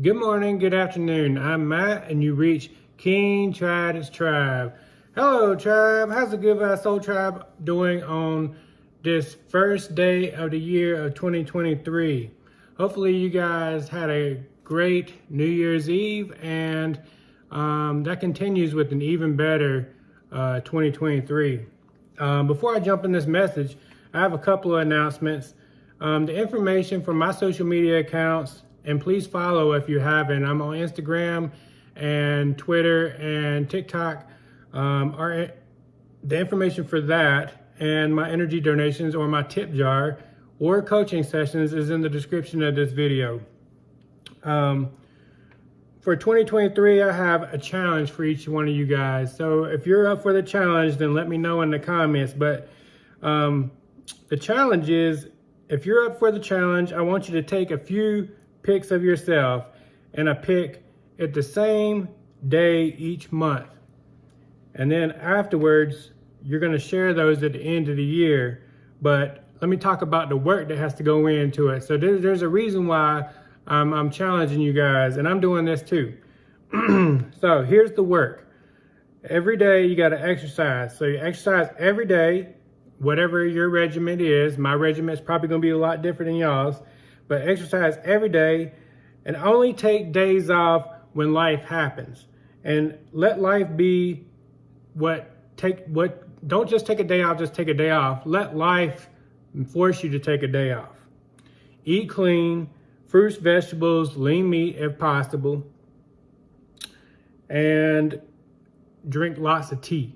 Good morning, good afternoon. I'm Matt, and you reach King Tridents Tribe. Hello, Tribe. How's the Good Vibes Soul Tribe doing on this first day of the year of 2023? Hopefully, you guys had a great New Year's Eve, and that continues with an even better 2023. Before I jump in this message, I have a couple of announcements. The information from my social media accounts, and please follow if you haven't. I'm on Instagram and Twitter and TikTok. The information for that and my energy donations or my tip jar or coaching sessions is in the description of this video. For 2023, I have a challenge for each one of you guys. So if you're up for the challenge, then let me know in the comments. But the challenge is, if you're up for the challenge, I want you to take a few pics of yourself and a pic at the same day each month. And then afterwards, you're gonna share those at the end of the year. But let me talk about the work that has to go into it. So there's a reason why I'm challenging you guys, and I'm doing this too. So here's the work. Every day you gotta exercise. So you exercise every day, whatever your regimen is. My regimen is probably gonna be a lot different than y'all's. But exercise every day and only take days off when life happens. And let life be don't just take a day off, just take a day off. Let life force you to take a day off. Eat clean, fruits, vegetables, lean meat if possible, and drink lots of tea.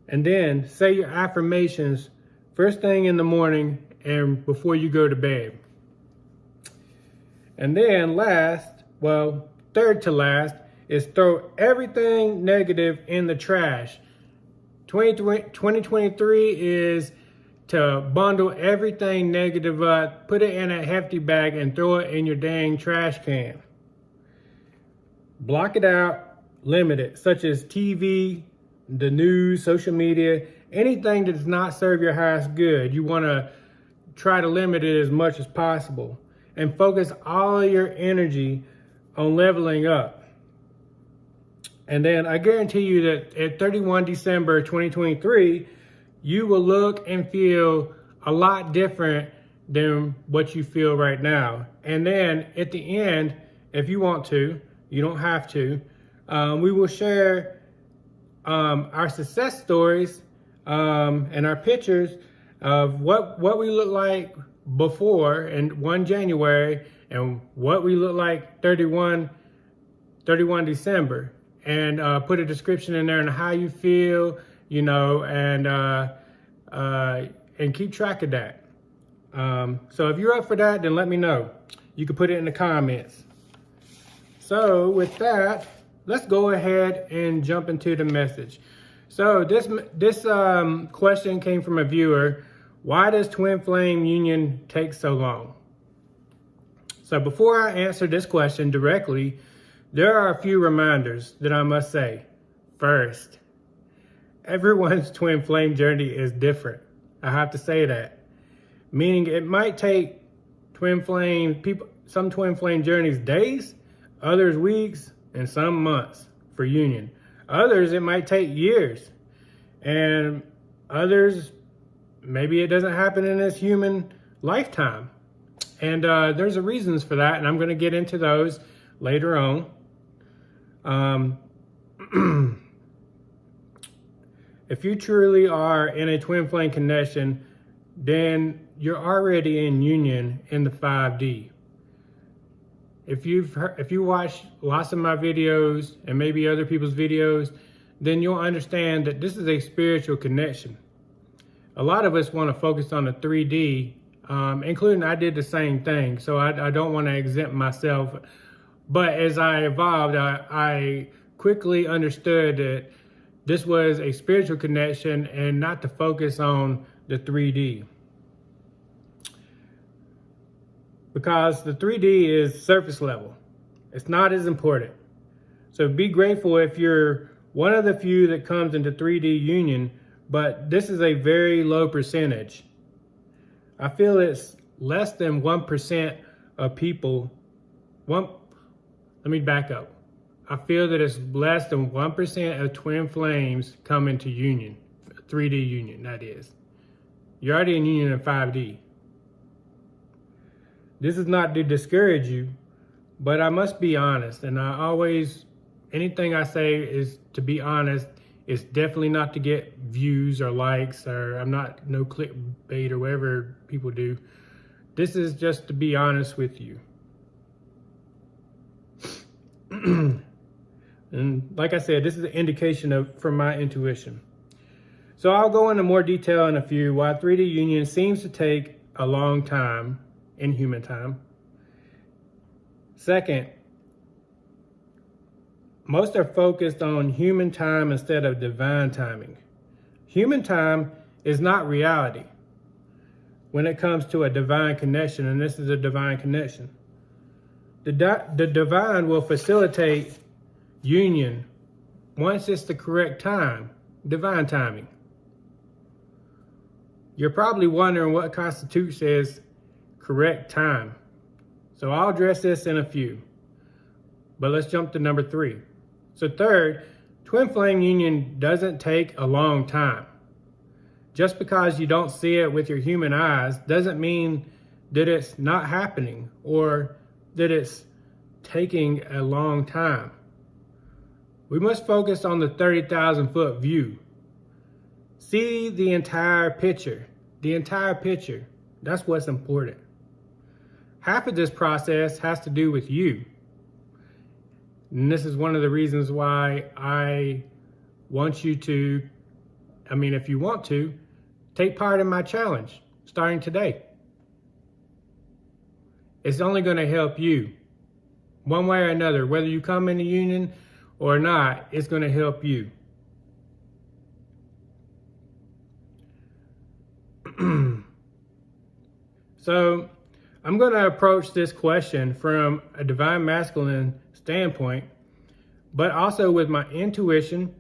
And then say your affirmations first thing in the morning and before you go to bed. And then third to last, is throw everything negative in the trash. 2023 is to bundle everything negative up, put it in a hefty bag and throw it in your dang trash can. Block it out, limit it, such as TV, the news, social media, anything that does not serve your highest good. You wanna try to limit it as much as possible and focus all your energy on leveling up. And then I guarantee you that at 31 December 2023, you will look and feel a lot different than what you feel right now. And then at the end, if you want to, you don't have to, we will share our success stories and our pictures of what we look like before and 1 January and what we look like 31 December, and put a description in there on how you feel, and keep track of that. So if you're up for that, then let me know. You can put it in the comments. So with that, let's go ahead and jump into the message. So this question came from a viewer. Why does twin flame union take so long? So before I answer this question directly, there are a few reminders that I must say. First, everyone's twin flame journey is different. I have to say that. Meaning it might take some twin flame journeys days, others weeks, and some months for union. Others, it might take years. And others, maybe it doesn't happen in this human lifetime. And there's reasons for that, and I'm gonna get into those later on. If you truly are in a twin flame connection, then you're already in union in the 5D. If you watch lots of my videos and maybe other people's videos, then you'll understand that this is a spiritual connection. A lot of us want to focus on the 3D, including I did the same thing, so I don't want to exempt myself. But as I evolved, I quickly understood that this was a spiritual connection and not to focus on the 3D. Because the 3D is surface level. It's not as important. So be grateful if you're one of the few that comes into 3D union, but this is a very low percentage. I feel it's less than 1% of people Let me back up. I feel that it's less than 1% of twin flames come into union, 3D union, that is. You're already in union in 5D. This is not to discourage you, but I must be honest. And I always, anything I say is to be honest. It's definitely not to get views or likes, or I'm not no clickbait or whatever people do. This is just to be honest with you. And like I said, this is an indication from my intuition. So I'll go into more detail in a few why 3D union seems to take a long time in human time. Second, most are focused on human time instead of divine timing. Human time is not reality when it comes to a divine connection, and this is a divine connection. The divine will facilitate union once it's the correct time, divine timing. You're probably wondering what constitutes as correct time. So I'll address this in a few, but let's jump to number 3. So third, twin flame union doesn't take a long time. Just because you don't see it with your human eyes doesn't mean that it's not happening or that it's taking a long time. We must focus on the 30,000 foot view. See the entire picture. The entire picture. That's what's important. Half of this process has to do with you. And this is one of the reasons why I want you to, if you want to, take part in my challenge starting today. It's only going to help you one way or another, whether you come into union or not, it's going to help you. So I'm going to approach this question from a divine masculine standpoint, but also with my intuition,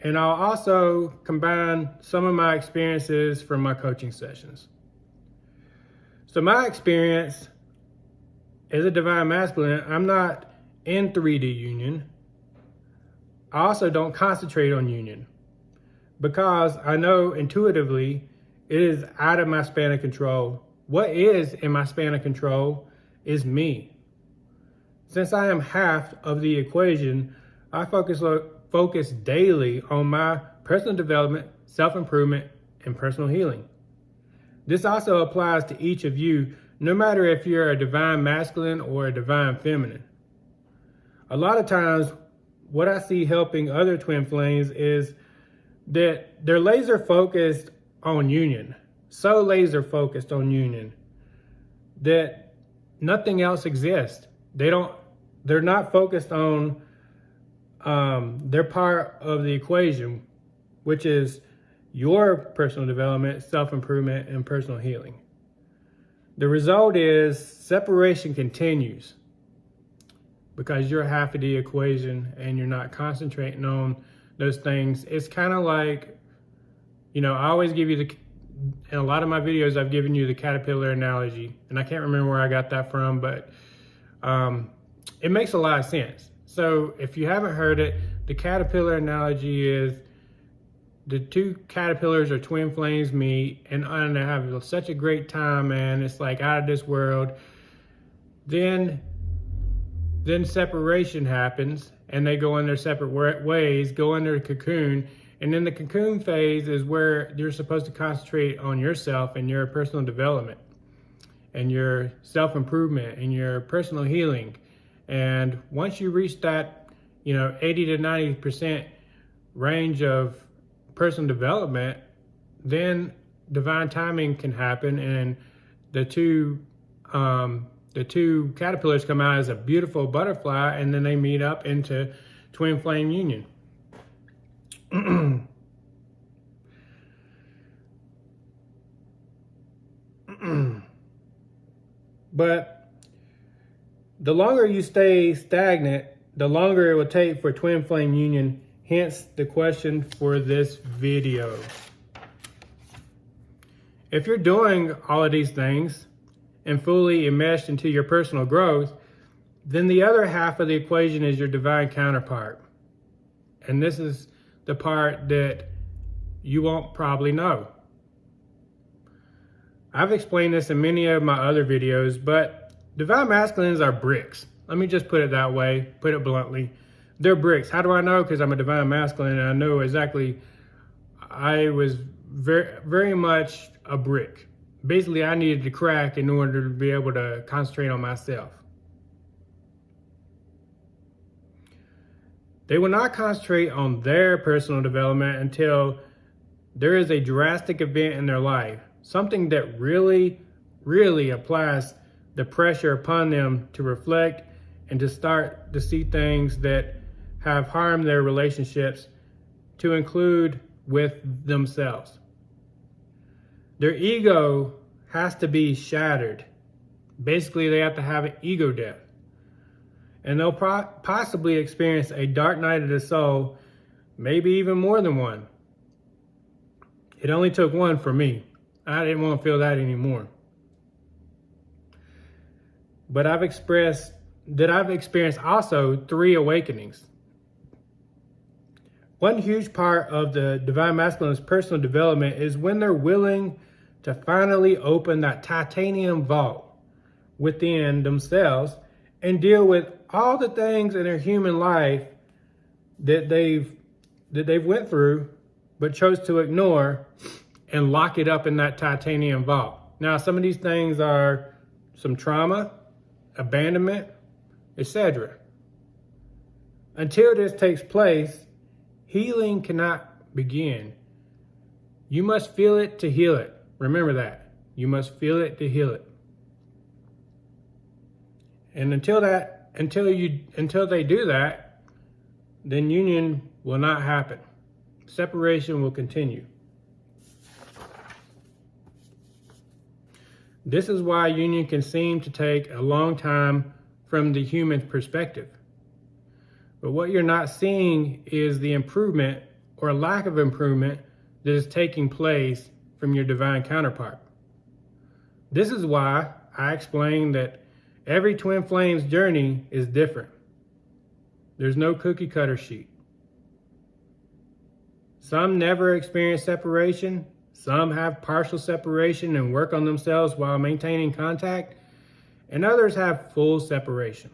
and I'll also combine some of my experiences from my coaching sessions. So my experience as a divine masculine, I'm not in 3D union. I also don't concentrate on union because I know intuitively it is out of my span of control. What is in my span of control is me. Since I am half of the equation, I focus daily on my personal development, self-improvement, and personal healing. This also applies to each of you, no matter if you're a divine masculine or a divine feminine. A lot of times, what I see helping other twin flames is that they're laser focused on union, so laser focused on union that nothing else exists. They're not focused on their part of the equation, which is your personal development, self-improvement, and personal healing. The result is separation continues because you're half of the equation and you're not concentrating on those things. It's kind of like, I always give you in a lot of my videos, I've given you the caterpillar analogy, and I can't remember where I got that from, but it makes a lot of sense. So if you haven't heard it, the caterpillar analogy is the two caterpillars or twin flames meet and they have such a great time, man. It's like out of this world. Then separation happens and they go in their separate ways, go in their cocoon. And then the cocoon phase is where you're supposed to concentrate on yourself and your personal development and your self-improvement and your personal healing. And once you reach that, 80 to 90% range of personal development, then divine timing can happen, and the two caterpillars come out as a beautiful butterfly, and then they meet up into twin flame union. But the longer you stay stagnant, the longer it will take for twin flame union, hence the question for this video. If you're doing all of these things and fully enmeshed into your personal growth, Then the other half of the equation is your divine counterpart. And this is the part that you won't probably know. I've explained this in many of my other videos, but divine masculines are bricks. Let me just put it that way, put it bluntly. They're bricks. How do I know? Because I'm a divine masculine and I know exactly I was very much a brick. Basically, I needed to crack in order to be able to concentrate on myself. They will not concentrate on their personal development until there is a drastic event in their life, something that really, really applies the pressure upon them to reflect and to start to see things that have harmed their relationships, to include with themselves. Their ego has to be shattered. Basically, they have to have an ego death. And they'll possibly experience a dark night of the soul, maybe even more than one. It only took one for me. I didn't want to feel that anymore. But I've experienced also 3 awakenings. One huge part of the divine masculine's personal development is when they're willing to finally open that titanium vault within themselves and deal with all the things in their human life that they've went through but chose to ignore and lock it up in that titanium vault. Now, some of these things are some trauma, abandonment, etc. Until this takes place, healing cannot begin. You must feel it to heal it. Remember that. You must feel it to heal it. And until they do that, then union will not happen. Separation will continue. This is why union can seem to take a long time from the human perspective. But what you're not seeing is the improvement or lack of improvement that is taking place from your divine counterpart. This is why I explained that every twin flame's journey is different. There's no cookie cutter sheet. Some never experience separation. Some have partial separation and work on themselves while maintaining contact. And others have full separation.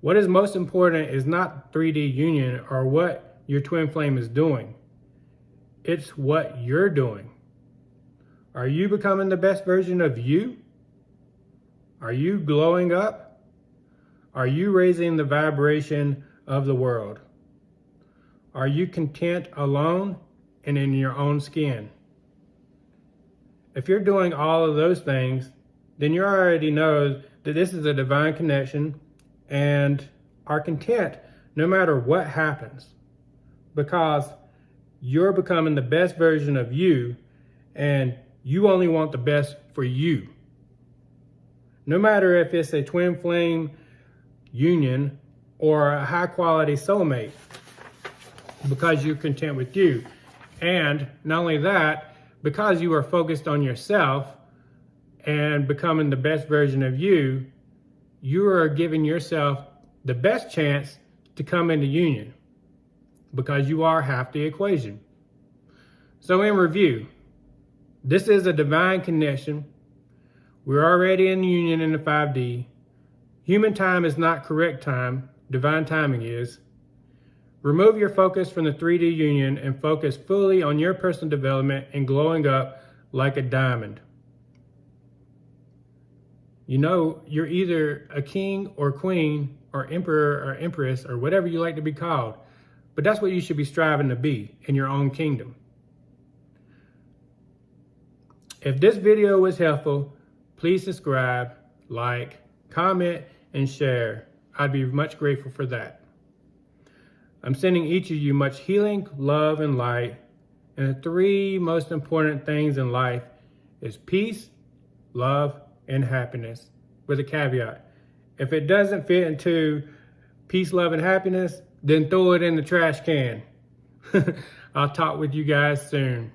What is most important is not 3D union or what your twin flame is doing. It's what you're doing. Are you becoming the best version of you? Are you glowing up? Are you raising the vibration of the world? Are you content alone and in your own skin? If you're doing all of those things, then you already know that this is a divine connection and are content no matter what happens, because you're becoming the best version of you and you only want the best for you. No matter if it's a twin flame union or a high quality soulmate, because you're content with you. And not only that, because you are focused on yourself and becoming the best version of you, you are giving yourself the best chance to come into union, because you are half the equation. So in review, this is a divine connection. We're already in union in the 5D. Human time is not correct time. Divine timing is. Remove your focus from the 3D union and focus fully on your personal development and glowing up like a diamond. You know, you're either a king or queen or emperor or empress or whatever you like to be called, but that's what you should be striving to be in your own kingdom. If this video was helpful, please subscribe, like, comment, and share. I'd be much grateful for that. I'm sending each of you much healing, love, and light. And the 3 most important things in life is peace, love, and happiness, with a caveat. If it doesn't fit into peace, love, and happiness, then throw it in the trash can. I'll talk with you guys soon.